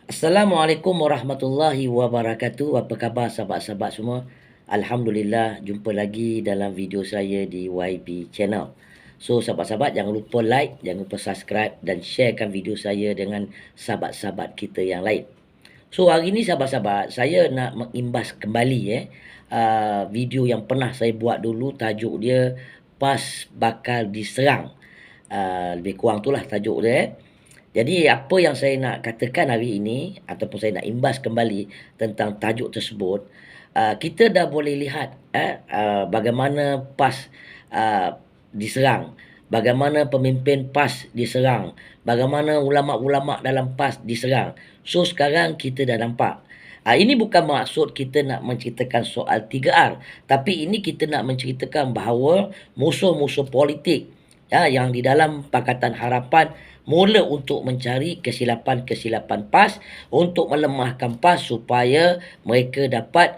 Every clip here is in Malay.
Assalamualaikum warahmatullahi wabarakatuh. Apa khabar sahabat-sahabat semua? Alhamdulillah, jumpa lagi dalam video saya di YB Channel. So, sahabat-sahabat jangan lupa like, jangan lupa subscribe dan sharekan video saya dengan sahabat-sahabat kita yang lain. So, hari ni sahabat-sahabat, saya nak mengimbas kembali video yang pernah saya buat dulu. Tajuk dia PAS bakal diserang. Lebih kurang itulah tajuk dia. Jadi apa yang saya nak katakan hari ini ataupun saya nak imbas kembali tentang tajuk tersebut, kita dah boleh lihat bagaimana PAS diserang, bagaimana pemimpin PAS diserang, bagaimana ulama-ulama dalam PAS diserang. So sekarang kita dah nampak. Ini bukan maksud kita nak menceritakan soal 3R, tapi ini kita nak menceritakan bahawa musuh-musuh politik yang di dalam Pakatan Harapan mula untuk mencari kesilapan-kesilapan PAS untuk melemahkan PAS supaya mereka dapat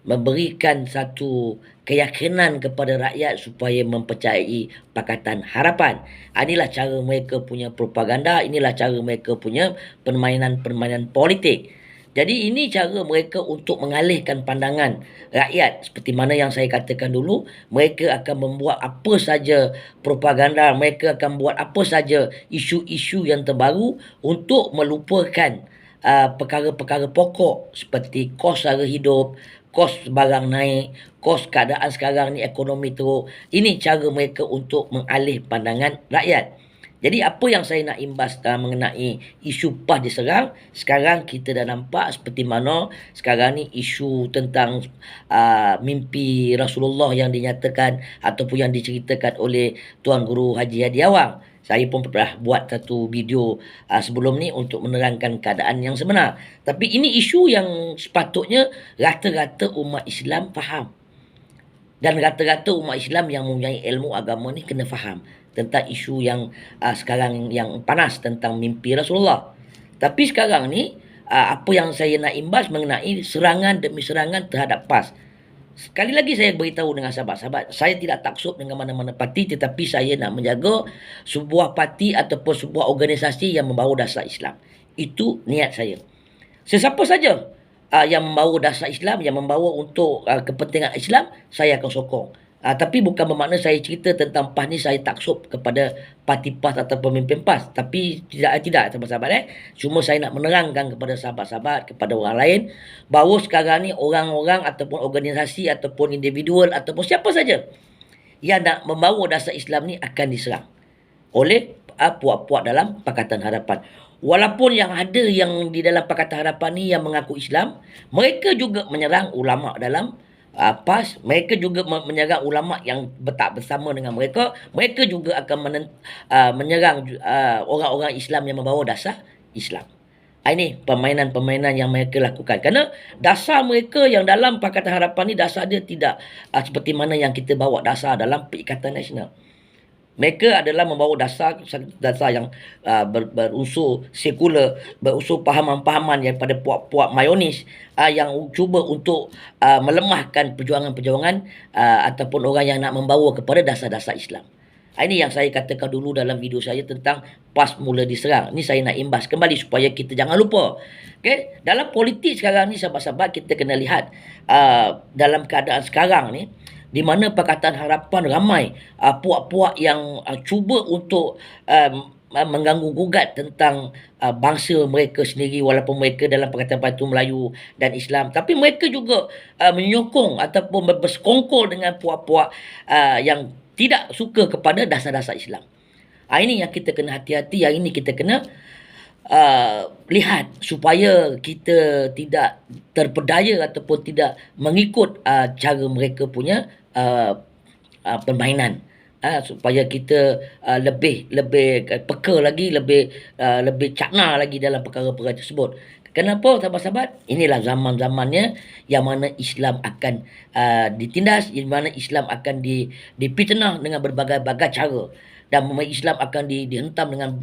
memberikan satu keyakinan kepada rakyat supaya mempercayai Pakatan Harapan. Inilah cara mereka punya propaganda, inilah cara mereka punya permainan-permainan politik. Jadi ini cara mereka untuk mengalihkan pandangan rakyat. Seperti mana yang saya katakan dulu, mereka akan membuat apa saja propaganda, mereka akan buat apa saja isu-isu yang terbaru untuk melupakan perkara-perkara pokok seperti kos harga hidup, kos barang naik, kos keadaan sekarang ni ekonomi teruk. Ini cara mereka untuk mengalih pandangan rakyat. Jadi apa yang saya nak imbas mengenai isu PAS diserang, sekarang kita dah nampak seperti mana sekarang ni isu tentang mimpi Rasulullah yang dinyatakan ataupun yang diceritakan oleh Tuan Guru Haji Hadi Awang. Saya pun pernah buat satu video sebelum ni untuk menerangkan keadaan yang sebenar. Tapi ini isu yang sepatutnya rata-rata umat Islam faham. Dan rata-rata umat Islam yang mempunyai ilmu agama ni kena faham tentang isu yang sekarang yang panas tentang mimpi Rasulullah. Tapi sekarang ni apa yang saya nak imbas mengenai serangan demi serangan terhadap PAS. Sekali lagi saya beritahu dengan sahabat-sahabat, saya tidak taksub dengan mana-mana parti, tetapi saya nak menjaga sebuah parti ataupun sebuah organisasi yang membawa dasar Islam. Itu niat saya. Sesiapa saja yang membawa dasar Islam, yang membawa untuk kepentingan Islam, saya akan sokong. Tapi bukan bermakna saya cerita tentang PAS ni saya taksub kepada parti PAS atau pemimpin PAS. Tapi tidak sahabat-sahabat. Cuma saya nak menerangkan kepada sahabat-sahabat, kepada orang lain, bahawa sekarang ni orang-orang ataupun organisasi ataupun individual ataupun siapa saja yang nak membawa dasar Islam ni akan diserang oleh puak-puak dalam Pakatan Harapan. Walaupun yang ada yang di dalam Pakatan Harapan ni yang mengaku Islam, mereka juga menyerang ulama dalam PAS. Mereka juga menyerang ulama yang tak bersama dengan mereka. Mereka juga akan menyerang orang-orang Islam yang membawa dasar Islam. Ini permainan-permainan yang mereka lakukan. Kerana dasar mereka yang dalam Pakatan Harapan ni dasar dia tidak seperti mana yang kita bawa dasar dalam Perikatan Nasional. Mereka adalah membawa dasar yang berunsur sekular, berunsur pahaman-pahaman daripada puak-puak mayonis yang cuba untuk melemahkan perjuangan-perjuangan ataupun orang yang nak membawa kepada dasar-dasar Islam. Ini yang saya katakan dulu dalam video saya tentang PAS mula diserang. Ini saya nak imbas kembali supaya kita jangan lupa. Okay? Dalam politik sekarang ni sahabat-sahabat, kita kena lihat dalam keadaan sekarang ni, di mana Pakatan Harapan ramai puak-puak yang cuba untuk mengganggu gugat tentang bangsa mereka sendiri, walaupun mereka dalam Pakatan Batu Melayu dan Islam, tapi mereka juga menyokong ataupun bersekongkol dengan puak-puak yang tidak suka kepada dasar-dasar Islam. Ini yang kita kena hati-hati, yang ini kita kena lihat supaya kita tidak terpedaya ataupun tidak mengikut cara mereka punya permainan, supaya kita lebih peka lagi, lebih cakna lagi dalam perkara-perkara tersebut. Kenapa sahabat-sahabat? Inilah zaman-zamannya yang mana Islam akan ditindas, yang mana Islam akan dipitnah dengan berbagai-bagai cara, dan Islam akan dihentam dengan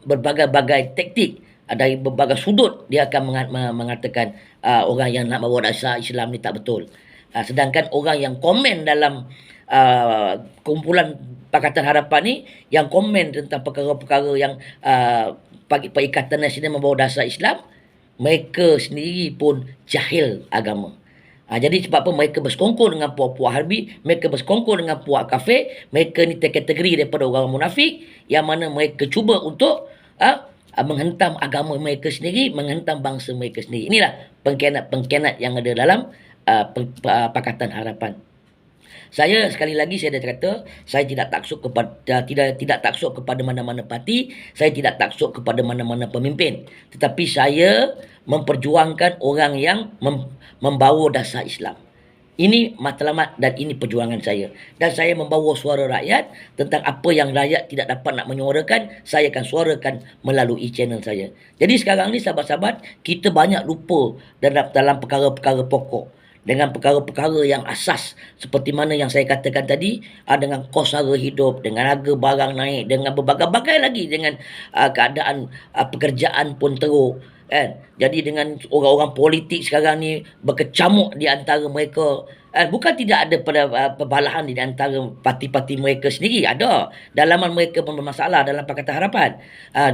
berbagai-bagai taktik. Dari berbagai sudut dia akan mengatakan orang yang nak bawa dasar Islam ni tak betul. Sedangkan orang yang komen dalam kumpulan Pakatan Harapan ni yang komen tentang perkara-perkara yang Perikatan Nasional membawa dasar Islam, mereka sendiri pun jahil agama. Jadi sebab apa mereka bersekongkol dengan puak-puak harbi, mereka bersekongkol dengan puak kafir, mereka ni terkategori daripada orang munafik yang mana mereka cuba untuk menghentam agama mereka sendiri, menghentam bangsa mereka sendiri. Inilah pengkhianat-pengkhianat yang ada dalam Pakatan Harapan. Saya sekali lagi saya dah kata, saya tidak taksub kepada tidak taksub kepada mana-mana parti, saya tidak taksub kepada mana-mana pemimpin, tetapi saya memperjuangkan orang yang membawa dasar Islam. Ini matlamat dan ini perjuangan saya. Dan saya membawa suara rakyat tentang apa yang rakyat tidak dapat nak menyuarakan, saya akan suarakan melalui channel saya. Jadi sekarang ni sahabat-sahabat, kita banyak lupa dalam perkara-perkara pokok. Dengan perkara-perkara yang asas seperti mana yang saya katakan tadi, dengan kos harga hidup, dengan harga barang naik, dengan berbagai-bagai lagi, dengan keadaan pekerjaan pun teruk, kan. Jadi dengan orang-orang politik sekarang ni berkecamuk di antara mereka, bukan tidak ada perbalahan di antara parti-parti mereka sendiri, ada dalaman mereka pun bermasalah dalam Pakatan Harapan.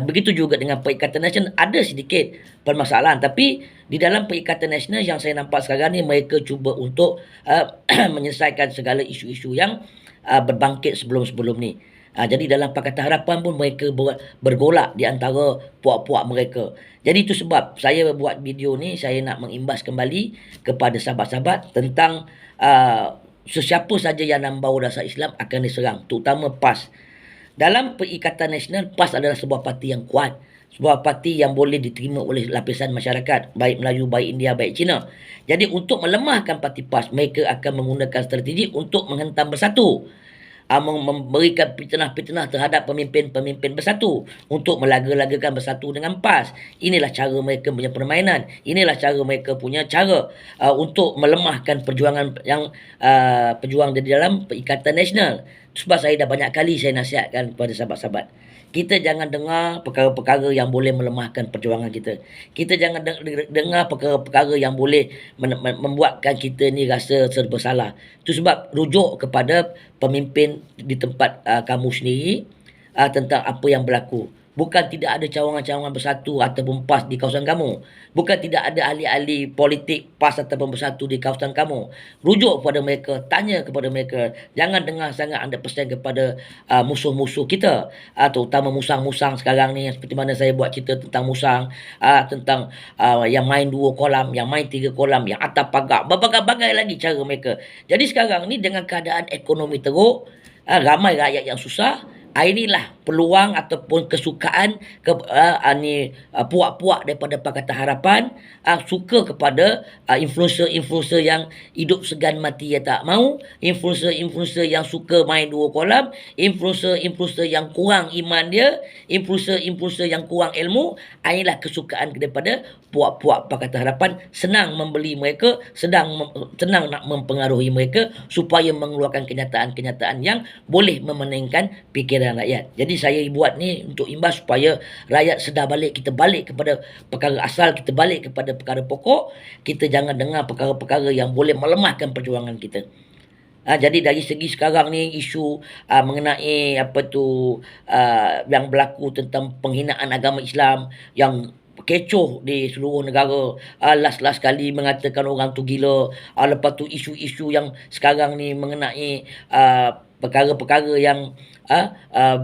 Begitu juga dengan Perikatan Nasional ada sedikit permasalahan, tapi di dalam Perikatan Nasional yang saya nampak sekarang ni mereka cuba untuk menyelesaikan segala isu-isu yang berbangkit sebelum-sebelum ni. Jadi dalam Pakatan Harapan pun mereka bergolak di antara puak-puak mereka. Jadi itu sebab saya buat video ni, saya nak mengimbas kembali kepada sahabat-sahabat tentang sesiapa saja yang nak membawa dasar Islam akan diserang, terutama PAS. Dalam Perikatan Nasional, PAS adalah sebuah parti yang kuat, sebuah parti yang boleh diterima oleh lapisan masyarakat, baik Melayu, baik India, baik Cina. Jadi untuk melemahkan parti PAS, mereka akan menggunakan strategi untuk menghentam bersatu, memberikan fitnah-fitnah terhadap pemimpin-pemimpin bersatu, untuk melaga-lagakan bersatu dengan PAS. Inilah cara mereka punya permainan. Inilah cara mereka punya cara untuk melemahkan perjuangan yang perjuang di dalam Perikatan Nasional. Sebab saya dah banyak kali saya nasihatkan kepada sahabat-sahabat, kita jangan dengar perkara-perkara yang boleh melemahkan perjuangan kita. Kita jangan dengar perkara-perkara yang boleh membuatkan kita ni rasa serba salah. Itu sebab rujuk kepada pemimpin di tempat kamu sendiri tentang apa yang berlaku. Bukan tidak ada cawangan-cawangan bersatu ataupun PAS di kawasan kamu. Bukan tidak ada ahli-ahli politik PAS ataupun bersatu di kawasan kamu. Rujuk kepada mereka, tanya kepada mereka. Jangan dengar sangat 100% kepada musuh-musuh kita. Terutama musang-musang sekarang ni, seperti mana saya buat cerita tentang musang, tentang yang main 2 kolam, yang main 3 kolam, yang atas pagar, berbagai-bagai lagi cara mereka. Jadi sekarang ni dengan keadaan ekonomi teruk, ramai rakyat yang susah, inilah peluang ataupun kesukaan puak-puak daripada Pakatan Harapan suka kepada influencer-influencer yang hidup segan mati ya tak mau, influencer-influencer yang suka main 2 kolam, influencer-influencer yang kurang iman dia, influencer-influencer yang kurang ilmu. Inilah kesukaan daripada puak-puak Pakatan Harapan, senang membeli mereka, senang nak mempengaruhi mereka supaya mengeluarkan kenyataan-kenyataan yang boleh memeningkan fikiran rakyat. Jadi saya buat ni untuk imbas supaya rakyat sedar balik, kita balik kepada perkara asal, kita balik kepada perkara pokok, kita jangan dengar perkara-perkara yang boleh melemahkan perjuangan kita. Jadi dari segi sekarang ni isu mengenai yang berlaku tentang penghinaan agama Islam yang kecoh di seluruh negara. Last kali mengatakan orang tu gila. Lepas tu isu-isu yang sekarang ni mengenai perkara-perkara yang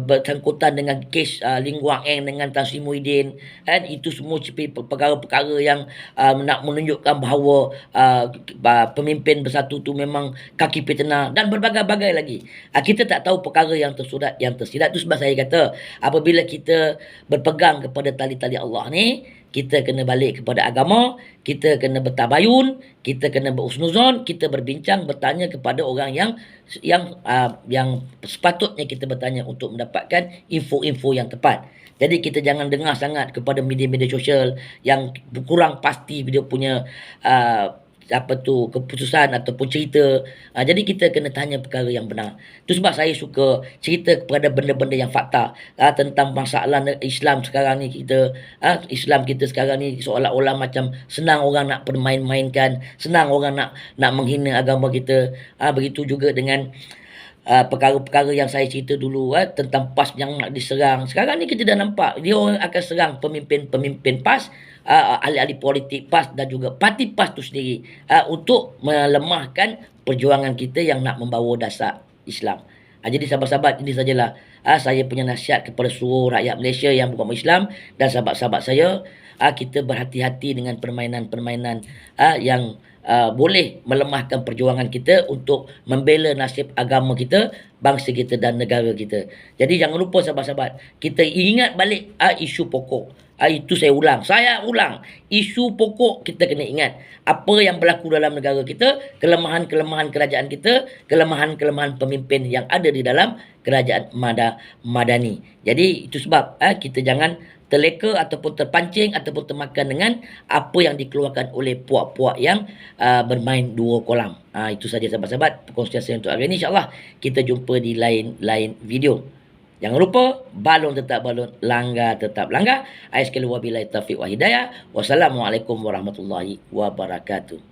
bersangkutan dengan kes Ling Guang Eng dengan Tan Sri Muhyiddin, kan, itu semua perkara-perkara yang nak menunjukkan bahawa pemimpin bersatu tu memang kaki fitnah dan berbagai-bagai lagi. Kita tak tahu perkara yang tersurat yang tersirat. Tu sebab saya kata apabila kita berpegang kepada tali-tali Allah ni, kita kena balik kepada agama, kita kena bertabayun, kita kena berhusnuzon, kita berbincang, bertanya kepada orang yang sepatutnya kita bertanya untuk mendapatkan info-info yang tepat. Jadi kita jangan dengar sangat kepada media-media sosial yang kurang pasti dia punya keputusan ataupun cerita. Jadi kita kena tanya perkara yang benar. Itu sebab saya suka cerita kepada benda-benda yang fakta tentang masalah Islam sekarang ni. Islam kita sekarang ni seolah-olah macam senang orang nak permain-mainkan, senang orang nak menghina agama kita. Begitu juga dengan perkara-perkara yang saya cerita dulu tentang PAS yang nak diserang. Sekarang ni kita dah nampak dia orang akan serang pemimpin-pemimpin PAS, ahli-ahli politik PAS dan juga parti PAS tu sendiri, untuk melemahkan perjuangan kita yang nak membawa dasar Islam. Jadi sahabat-sahabat, ini sajalah saya punya nasihat kepada seluruh rakyat Malaysia yang beragama Islam dan sahabat-sahabat saya. Kita berhati-hati dengan permainan-permainan yang boleh melemahkan perjuangan kita untuk membela nasib agama kita, bangsa kita dan negara kita. Jadi jangan lupa sahabat-sahabat, kita ingat balik isu pokok. Itu saya ulang, isu pokok kita kena ingat apa yang berlaku dalam negara kita, kelemahan-kelemahan kerajaan kita, kelemahan-kelemahan pemimpin yang ada di dalam kerajaan madani. Jadi itu sebab kita jangan terleka ataupun terpancing ataupun termakan dengan apa yang dikeluarkan oleh puak-puak yang bermain dua kolam. Itu saja sahabat-sahabat perkongsian saya untuk hari ini. InsyaAllah kita jumpa di lain-lain video. Jangan lupa, balon tetap balon, langgar tetap langgar. Sekali wabillahi taufiq wa hidayah. Wassalamualaikum warahmatullahi wabarakatuh.